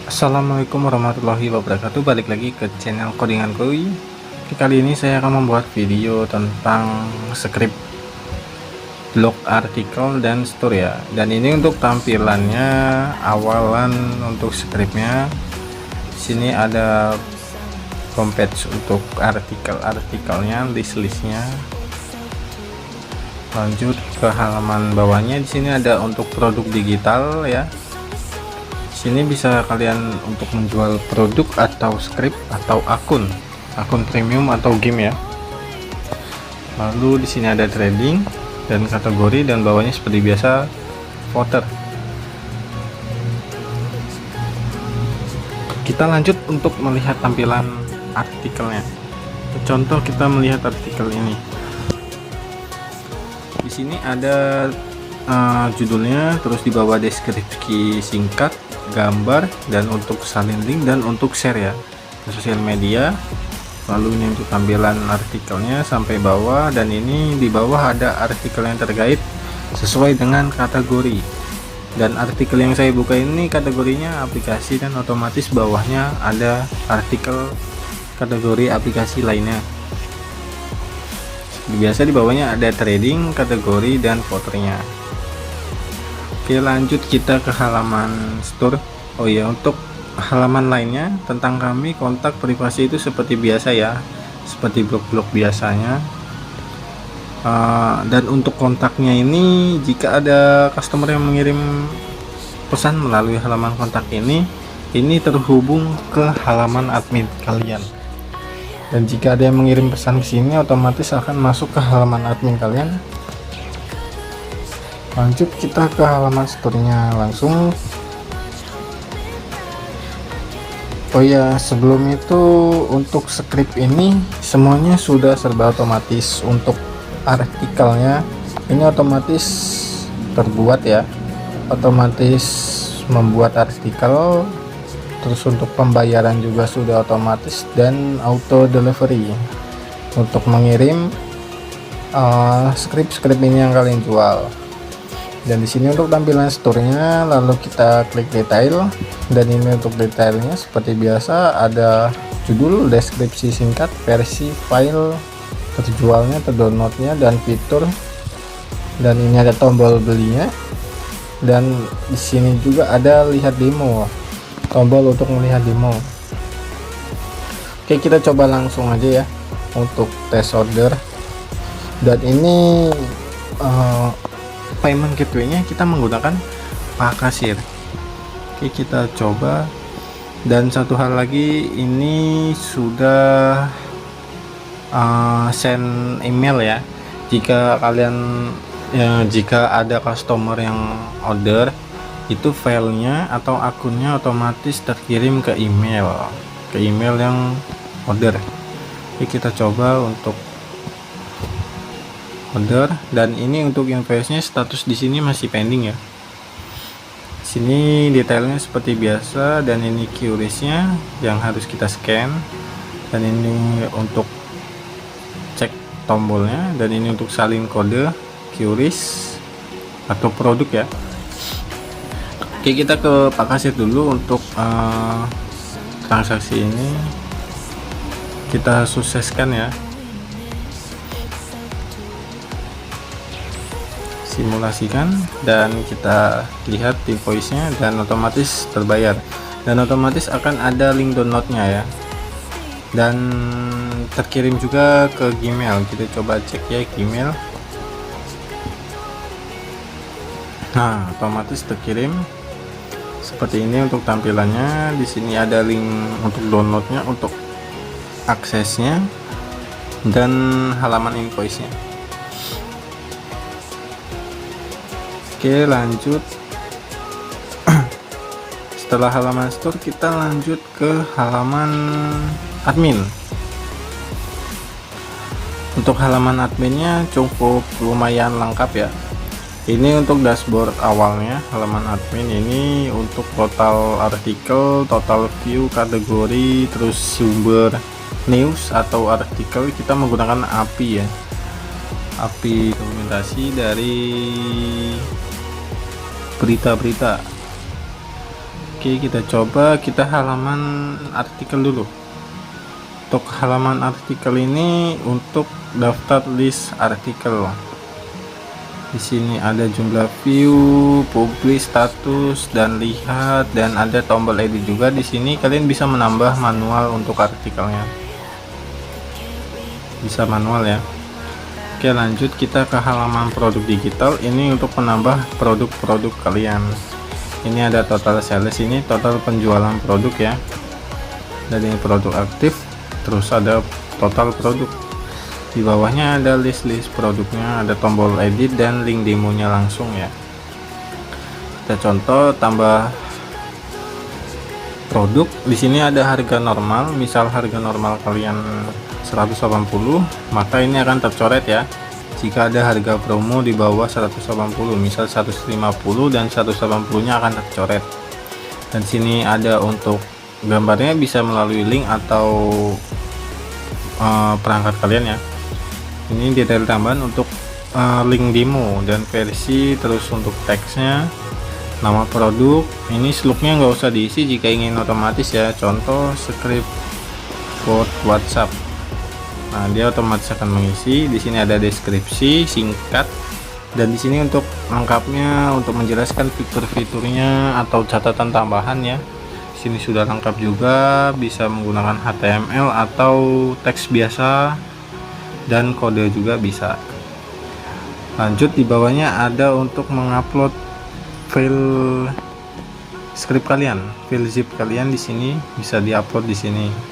Assalamualaikum warahmatullahi wabarakatuh. Balik lagi ke channel Codingan Koi. Kali ini saya akan membuat video tentang script blog artikel dan story ya. Dan ini untuk tampilannya, awalan untuk scriptnya. Sini ada homepage untuk artikelnya, list-listnya. Lanjut ke halaman bawahnya. Di sini ada untuk produk digital ya. Sini bisa kalian untuk menjual produk atau script atau akun premium atau game ya. Lalu di sini ada trading dan kategori, dan bawahnya seperti biasa footer. Kita lanjut untuk melihat tampilan artikelnya. Contoh, kita melihat artikel ini. Di sini ada judulnya, terus di bawah deskripsi singkat, gambar, dan untuk salin link dan untuk share ya ke sosial media. Lalu ini untuk tampilan artikelnya sampai bawah, dan ini di bawah ada artikel yang terkait sesuai dengan kategori. Dan artikel yang saya buka ini kategorinya aplikasi, dan otomatis bawahnya ada artikel kategori aplikasi lainnya. Biasa di bawahnya ada trading, kategori, dan fotonya. Oke, lanjut kita ke halaman store. Oh ya, untuk halaman lainnya tentang kami, kontak, privasi itu seperti biasa ya, seperti blog-blog biasanya. Dan untuk kontaknya ini, jika ada customer yang mengirim pesan melalui halaman kontak ini terhubung ke halaman admin kalian. Dan jika ada yang mengirim pesan ke sini, otomatis akan masuk ke halaman admin kalian. Lanjut kita ke halaman story-nya langsung. Oh ya, sebelum itu untuk script ini semuanya sudah serba otomatis. Untuk artikelnya ini otomatis terbuat ya, otomatis membuat artikel. Terus untuk pembayaran juga sudah otomatis dan auto delivery untuk mengirim script ini yang kalian jual. Dan di sini untuk tampilan store-nya, lalu kita klik detail, dan ini untuk detailnya seperti biasa ada judul, deskripsi singkat, versi, file, terjualnya, terdownloadnya, dan fitur. Dan ini ada tombol belinya, dan di sini juga ada lihat demo, tombol untuk melihat demo. Oke, kita coba langsung aja ya untuk tes order. Dan ini payment gateway-nya kita menggunakan Pakasir. Oke, kita coba. Dan satu hal lagi, ini sudah send email ya. Jika kalian jika ada customer yang order, itu filenya atau akunnya otomatis terkirim ke email yang order. Oke, kita coba untuk order, dan ini untuk invoice-nya status di sini masih pending ya. Sini detailnya seperti biasa, dan ini QRIS-nya yang harus kita scan, dan ini untuk cek tombolnya, dan ini untuk salin kode QRIS atau produk ya. Oke, kita ke Pakasir dulu untuk transaksi ini kita sukseskan ya. Simulasikan, dan kita lihat invoice-nya, dan otomatis terbayar, dan otomatis akan ada link downloadnya ya, dan terkirim juga ke Gmail. Kita coba cek ya Gmail. Nah, otomatis terkirim seperti ini untuk tampilannya. Di sini ada link untuk downloadnya, untuk aksesnya, dan halaman invoice-nya. Oke, lanjut. Setelah halaman store, kita lanjut ke halaman admin. Untuk halaman adminnya cukup lumayan lengkap ya. Ini untuk dashboard awalnya. Halaman admin ini untuk total artikel, total view, kategori, terus sumber news atau artikel. Kita menggunakan API ya, API dokumentasi dari berita-berita. Oke, kita coba kita halaman artikel dulu. Untuk halaman artikel ini untuk daftar list artikel. Di sini ada jumlah view, publish, status, dan lihat, dan ada tombol edit juga. Di sini kalian bisa menambah manual untuk artikelnya. Bisa manual ya. Oke, lanjut kita ke halaman produk digital. Ini untuk menambah produk-produk kalian. Ini ada total sales, ini total penjualan produk ya. Dan ini produk aktif. Terus ada total produk. Di bawahnya ada list-list produknya, ada tombol edit dan link demonya langsung ya. Kita contoh tambah produk. Di sini ada harga normal. Misal harga normal kalian 180, maka ini akan tercoret ya. Jika ada harga promo di bawah 180, misal 150 dan 180 nya akan tercoret. Dan sini ada untuk gambarnya, bisa melalui link atau perangkat kalian ya. Ini detail tambahan untuk link demo dan versi. Terus untuk teksnya, nama produk, ini slugnya nggak usah diisi jika ingin otomatis ya. Contoh script buat WhatsApp. Nah, dia otomatis akan mengisi. Di sini ada deskripsi singkat, dan di sini untuk lengkapnya, untuk menjelaskan fitur-fiturnya atau catatan tambahan ya. Di sini sudah lengkap juga, bisa menggunakan HTML atau teks biasa, dan kode juga bisa. Lanjut, di bawahnya ada untuk mengupload file script kalian, file zip kalian. Di sini bisa diupload di sini.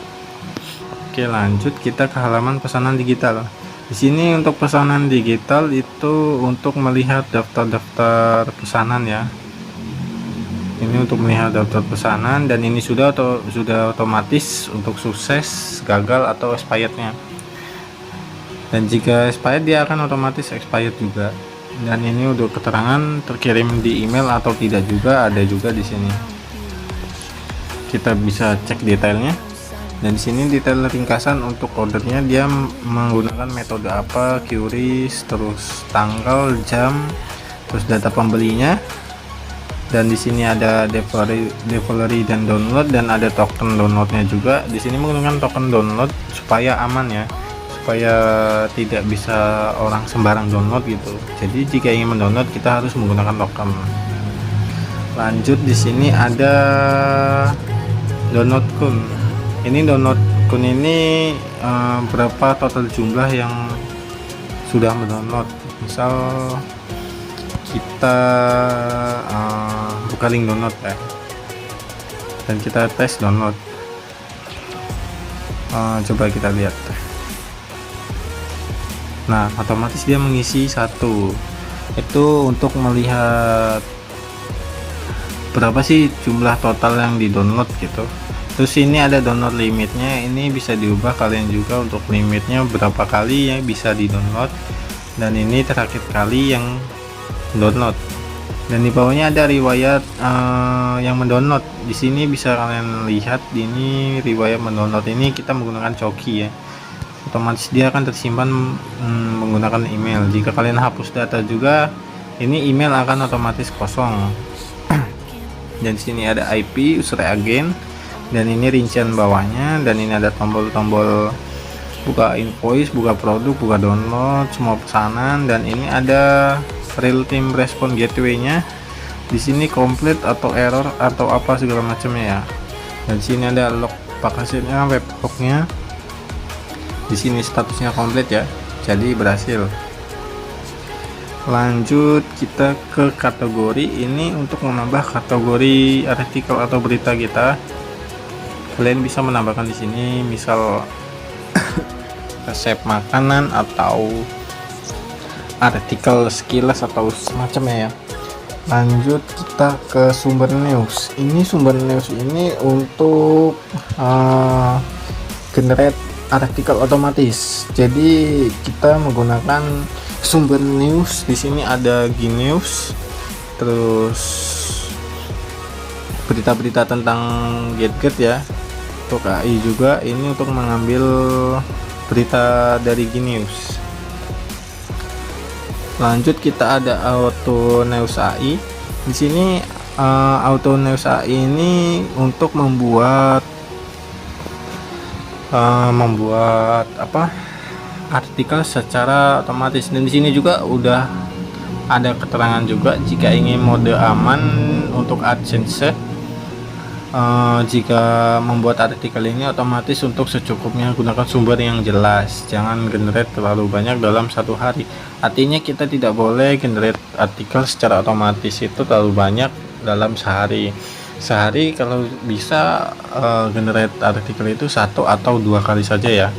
Oke, lanjut kita ke halaman pesanan digital. Di sini untuk pesanan digital itu untuk melihat daftar-daftar pesanan ya. Ini untuk melihat daftar pesanan, dan ini sudah otomatis untuk sukses, gagal, atau expirednya. Dan jika expired, dia akan otomatis expired juga. Dan ini untuk keterangan terkirim di email atau tidak juga ada juga di sini. Kita bisa cek detailnya. Dan di sini detail ringkasan untuk ordernya, dia menggunakan metode apa, QRIS, terus tanggal, jam, terus data pembelinya. Dan di sini ada delivery dan download, dan ada token downloadnya juga. Di sini menggunakan token download supaya aman ya, supaya tidak bisa orang sembarang download gitu. Jadi jika ingin mendownload, kita harus menggunakan token. Lanjut, di sini ada download kun. Ini download kun ini berapa total jumlah yang sudah mendownload. Misal kita buka link download ya, dan kita tes download. Coba kita lihat. Nah, otomatis dia mengisi satu. Itu untuk melihat berapa sih jumlah total yang di download gitu. Terus ini ada download limitnya, ini bisa diubah kalian juga untuk limitnya berapa kali ya bisa di download. Dan ini terakhir kali yang download. Dan di bawahnya ada riwayat yang mendownload. Di sini bisa kalian lihat, ini riwayat mendownload ini kita menggunakan Coki ya. Otomatis dia akan tersimpan menggunakan email. Jika kalian hapus data juga, ini email akan otomatis kosong. Dan di sini ada IP, user agent, dan ini rincian bawahnya. Dan ini ada tombol-tombol buka invoice, buka produk, buka download, semua pesanan. Dan ini ada real time response gateway-nya. Di sini komplit atau error atau apa segala macamnya ya. Dan di sini ada log paketnya, webhook-nya. Di sini statusnya komplit ya, jadi berhasil. Lanjut kita ke kategori. Ini untuk menambah kategori artikel atau berita kita. Kalian bisa menambahkan di sini, misal resep makanan atau artikel sekilas atau semacamnya ya. Lanjut kita ke sumber news. Ini sumber news ini untuk generate artikel otomatis. Jadi kita menggunakan sumber news. Di sini ada Gnews, terus berita-berita tentang gadget ya. Untuk AI juga, ini untuk mengambil berita dari Gnews. Lanjut kita ada Auto News AI. Di sini Auto News AI ini untuk membuat apa, artikel secara otomatis. Dan di sini juga udah ada keterangan juga jika ingin mode aman untuk AdSense, jika membuat artikel ini otomatis untuk secukupnya, gunakan sumber yang jelas, jangan generate terlalu banyak dalam satu hari. Artinya kita tidak boleh generate artikel secara otomatis itu terlalu banyak dalam sehari. Kalau bisa generate artikel itu 1 atau 2 kali saja ya.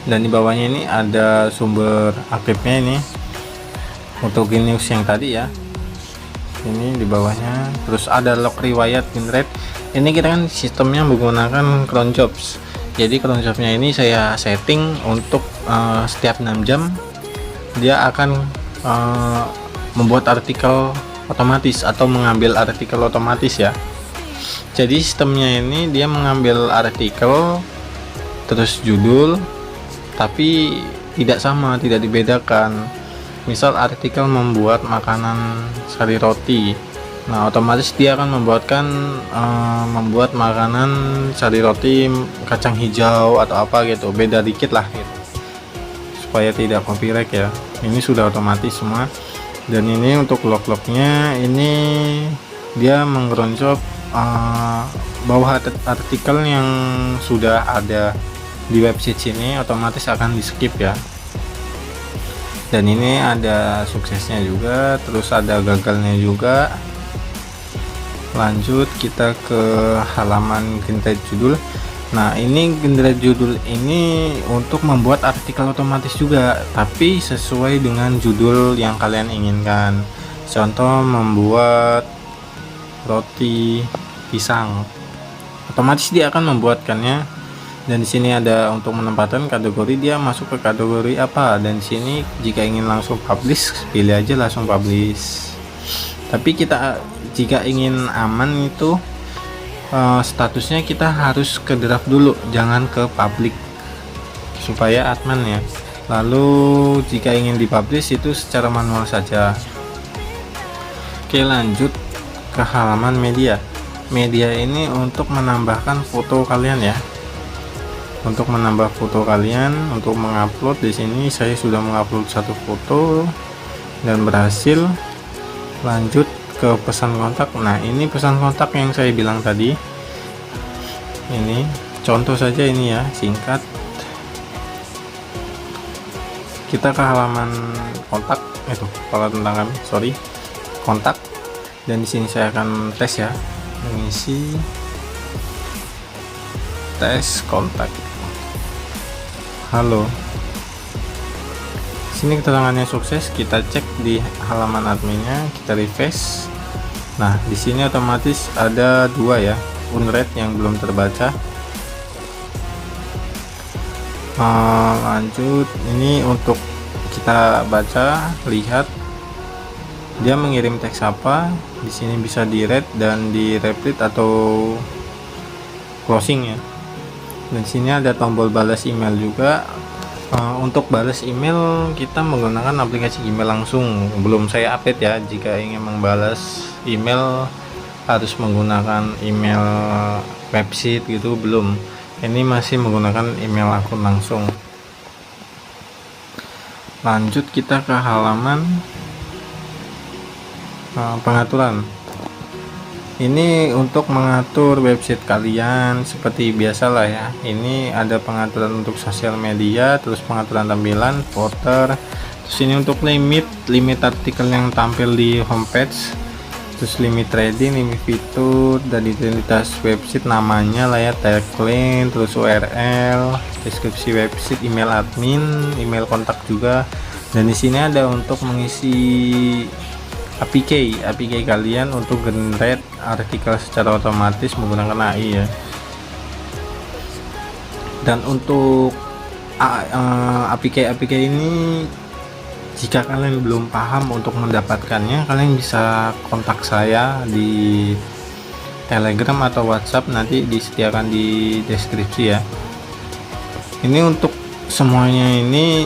Dan di bawahnya ini ada sumber aktifnya ini untuk news yang tadi ya, ini di bawahnya. Terus ada log riwayat generate. Ini kita kan sistemnya menggunakan cron jobs, jadi cron jobsnya ini saya setting untuk setiap 6 jam dia akan membuat artikel otomatis atau mengambil artikel otomatis ya. Jadi sistemnya ini dia mengambil artikel terus judul, tapi tidak sama, tidak dibedakan. Misal artikel membuat makanan sari roti, nah otomatis dia akan membuat makanan sari roti kacang hijau atau apa gitu, beda dikit lah gitu, supaya tidak copyright ya. Ini sudah otomatis semua. Dan ini untuk log-lognya, ini dia mengeroncok bawah artikel yang sudah ada di website sini, otomatis akan di skip ya. Dan ini ada suksesnya juga, terus ada gagalnya juga. Lanjut kita ke halaman generate judul. Nah, ini generate judul ini untuk membuat artikel otomatis juga, tapi sesuai dengan judul yang kalian inginkan. Contoh membuat roti pisang, otomatis dia akan membuatkannya. Dan di sini ada untuk menempatkan kategori, dia masuk ke kategori apa. Dan di sini jika ingin langsung publish, pilih aja langsung publish. Tapi kita jika ingin aman itu statusnya kita harus ke draft dulu, jangan ke public, supaya admin ya. Lalu jika ingin dipublish itu secara manual saja. Oke, lanjut ke halaman media. Media ini untuk menambahkan foto kalian ya. Untuk menambah foto kalian, untuk mengupload. Di sini saya sudah mengupload satu foto dan berhasil. Lanjut ke pesan kontak. Nah, ini pesan kontak yang saya bilang tadi. Ini contoh saja ini ya, singkat. Kita ke halaman kontak itu, kalau tentang kami, sorry, kontak. Dan di sini saya akan tes ya, mengisi tes kontak. Halo. Sini keterangannya sukses, kita cek di halaman adminnya, kita refresh. Nah, di sini otomatis ada 2 ya, unread yang belum terbaca. Lanjut, ini untuk kita baca, lihat dia mengirim teks apa. Di sini bisa di read dan di repeat atau closing ya. Dan sini ada tombol balas email juga. Untuk balas email kita menggunakan aplikasi email langsung, belum saya update ya. Jika ingin membalas email harus menggunakan email website gitu, belum. Ini masih menggunakan email akun langsung. Lanjut kita ke halaman pengaturan. Ini untuk mengatur website kalian seperti biasalah ya. Ini ada pengaturan untuk sosial media, terus pengaturan tampilan, footer, terus ini untuk limit artikel yang tampil di homepage, terus limit trading, limit fitur, dan identitas website, namanya lah ya, tagline, terus URL, deskripsi website, email admin, email kontak juga. Dan di sini ada untuk mengisi APK kalian untuk generate artikel secara otomatis menggunakan AI ya. Dan untuk APK ini, jika kalian belum paham untuk mendapatkannya, kalian bisa kontak saya di Telegram atau WhatsApp, nanti disediakan di deskripsi ya. Ini untuk semuanya ini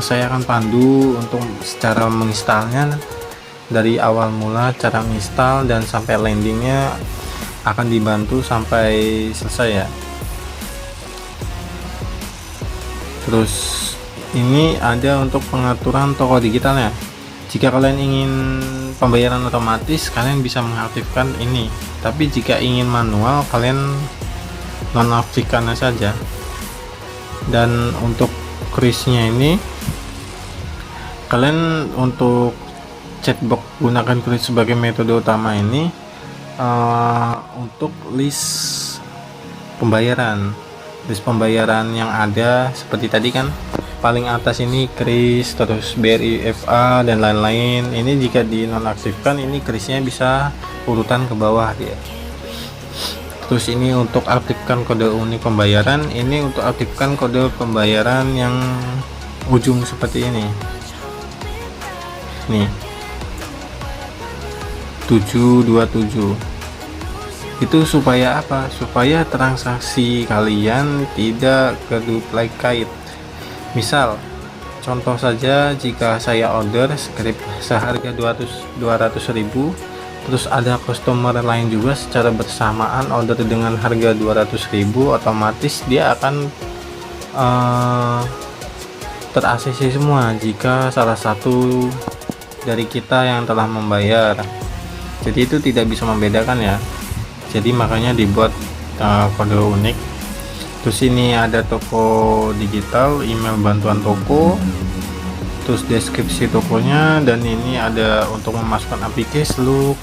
saya akan pandu untuk secara menginstalnya. dari awal mula cara install dan sampai landingnya akan dibantu sampai selesai ya. Terus ini ada untuk pengaturan toko digitalnya. Jika kalian ingin pembayaran otomatis, kalian bisa mengaktifkan ini, tapi jika ingin manual, kalian nonaktifkannya saja. Dan untuk krisnya ini, kalian untuk chatbox gunakan kris sebagai metode utama ini untuk list pembayaran yang ada seperti tadi kan, paling atas ini kris, terus BRI FA dan lain-lain. Ini jika dinonaktifkan, ini krisnya bisa urutan ke bawah ya. Terus ini untuk aktifkan kode unik pembayaran, ini untuk aktifkan kode pembayaran yang ujung seperti ini nih, 727. Itu supaya apa? Supaya transaksi kalian tidak keduplicate. Misal contoh saja, jika saya order script seharga 200.000, terus ada customer lain juga secara bersamaan order dengan harga 200.000, otomatis dia akan ter-ACC semua jika salah satu dari kita yang telah membayar. Jadi itu tidak bisa membedakan ya. Jadi makanya dibuat kode unik. Terus ini ada toko digital, email bantuan toko, terus deskripsi tokonya, dan ini ada untuk memasukkan API cash look.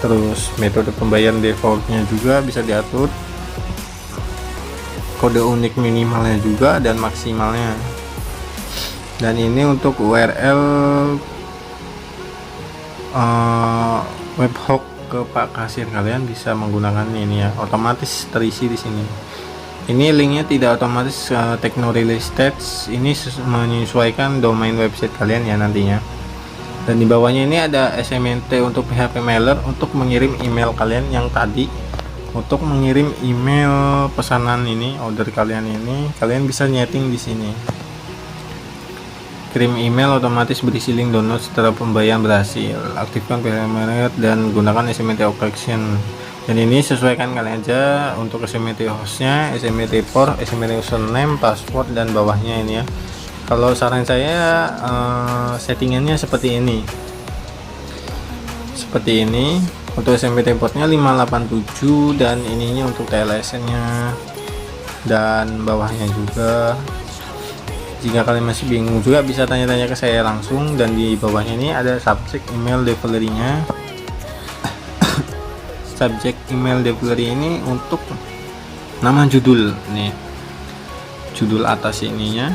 Terus metode pembayaran defaultnya juga bisa diatur, kode unik minimalnya juga dan maksimalnya. Dan ini untuk URL webhook ke Pak Kasir, kalian bisa menggunakan ini ya, otomatis terisi di sini. Ini linknya tidak otomatis Techno Release Stats, ini menyesuaikan domain website kalian ya nantinya. Dan di bawahnya ini ada SMNT untuk PHP mailer, untuk mengirim email kalian yang tadi, untuk mengirim email pesanan ini, order kalian ini, kalian bisa nyeting di sini. Kirim email otomatis berisi link download setelah pembayaran berhasil. Aktifkan PHP mailer dan gunakan SMNT Auction. Dan ini sesuaikan kalian aja untuk SMNT hostnya, SMNT port, SMNT username, password, dan bawahnya ini ya. Kalau saran saya settingannya seperti ini. Untuk SMPT portnya 587, dan ininya untuk TLSN nya dan bawahnya juga. Jika kalian masih bingung juga bisa tanya-tanya ke saya langsung. Dan di bawahnya ini ada subject email delivery nya. Subject email delivery ini untuk nama judul nih, judul atas ininya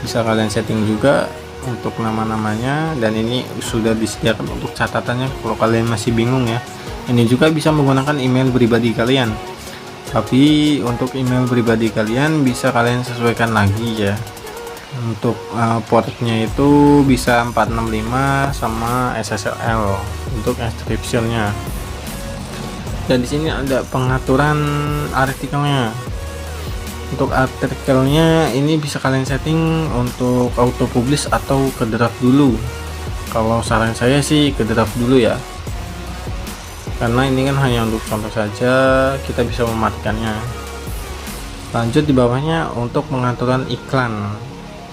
bisa kalian setting juga untuk nama-namanya. Dan ini sudah disediakan untuk catatannya kalau kalian masih bingung ya. Ini juga bisa menggunakan email pribadi kalian, tapi untuk email pribadi kalian bisa kalian sesuaikan lagi ya. Untuk portnya itu bisa 465 sama SSL untuk inscriptionnya. Dan di sini ada pengaturan artikelnya. Untuk artikelnya ini bisa kalian setting untuk auto publish atau ke draft dulu. Kalau saran saya sih ke draft dulu ya, karena ini kan hanya untuk contoh saja, kita bisa mematikannya. Lanjut di bawahnya untuk pengaturan iklan.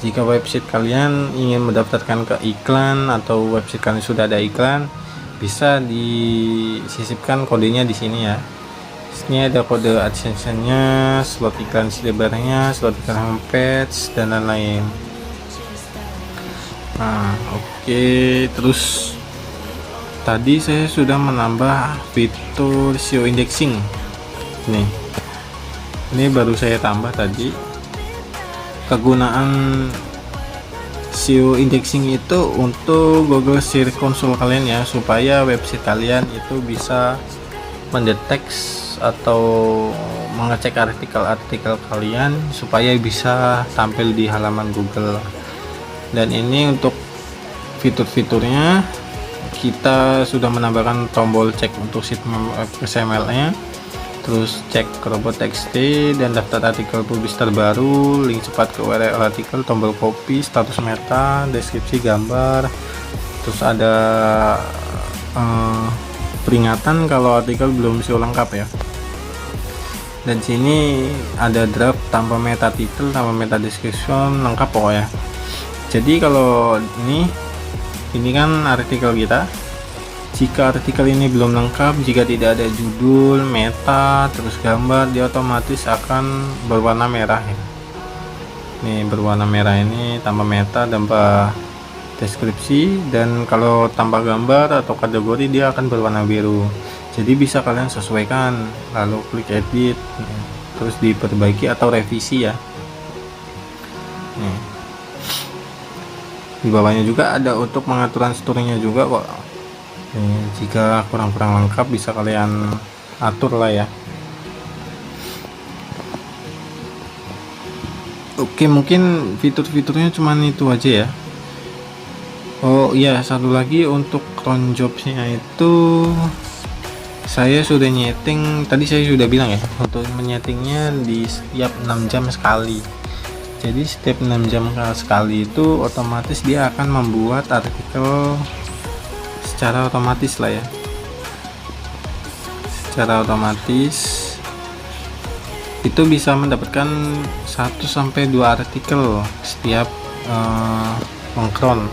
Jika website kalian ingin mendaftarkan ke iklan atau website kalian sudah ada iklan, bisa disisipkan kodenya di sini ya. Ini ada kode AdSense-nya, slot iklan lebarnya, slot iklan homepage, dan lain-lain. Nah, oke. Terus tadi saya sudah menambah fitur SEO indexing. Ini baru saya tambah tadi. Kegunaan SEO indexing itu untuk Google Search Console kalian ya, supaya website kalian itu bisa mendeteksi atau mengecek artikel-artikel kalian supaya bisa tampil di halaman Google. Dan ini untuk fitur-fiturnya, kita sudah menambahkan tombol cek untuk sitemap XML nya, terus cek robot txt, dan daftar artikel publish terbaru, link cepat ke URL artikel, tombol copy, status meta, deskripsi gambar, Terus ada peringatan kalau artikel belum SEO lengkap ya. Dan sini ada draft tanpa meta title, tanpa meta description, lengkap pokoknya. Jadi kalau ini kan artikel kita. Jika artikel ini belum lengkap, jika tidak ada judul, meta, terus gambar, dia otomatis akan berwarna merah ya. Nih berwarna merah ini tanpa meta, tanpa deskripsi, dan kalau tanpa gambar atau kategori dia akan berwarna biru. Jadi bisa kalian sesuaikan, lalu klik edit, terus diperbaiki atau revisi ya. Nih. Di bawahnya juga ada untuk pengaturan storynya juga kok. Nih, jika kurang-kurang lengkap bisa kalian atur lah ya. Oke, mungkin fitur-fiturnya cuman itu aja ya. Oh iya, satu lagi untuk cron jobsnya itu saya sudah nyeting, tadi saya sudah bilang ya, untuk menyetingnya di setiap 6 jam sekali. Jadi setiap 6 jam sekali itu otomatis dia akan membuat artikel secara otomatis lah ya, secara otomatis itu bisa mendapatkan 1-2 artikel setiap mengcron.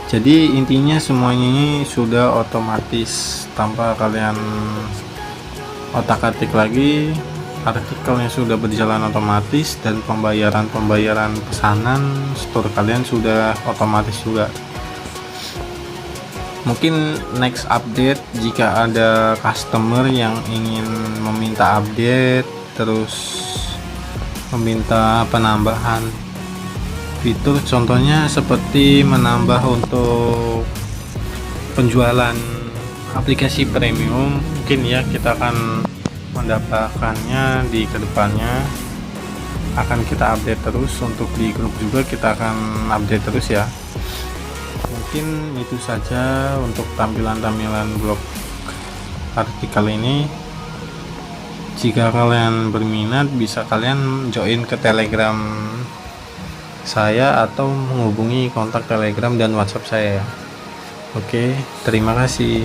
Jadi intinya semuanya ini sudah otomatis tanpa kalian otak-atik lagi, artikelnya sudah berjalan otomatis, dan pembayaran pesanan store kalian sudah otomatis juga. Mungkin next update jika ada customer yang ingin meminta update, terus meminta penambahan fitur, contohnya seperti menambah untuk penjualan aplikasi premium, mungkin ya kita akan mendapatkannya di kedepannya, akan kita update terus. Untuk di grup juga kita akan update terus ya. Mungkin itu saja untuk tampilan-tampilan blog artikel ini. Jika kalian berminat bisa kalian join ke Telegram saya atau menghubungi kontak Telegram dan WhatsApp saya. Oke, terima kasih.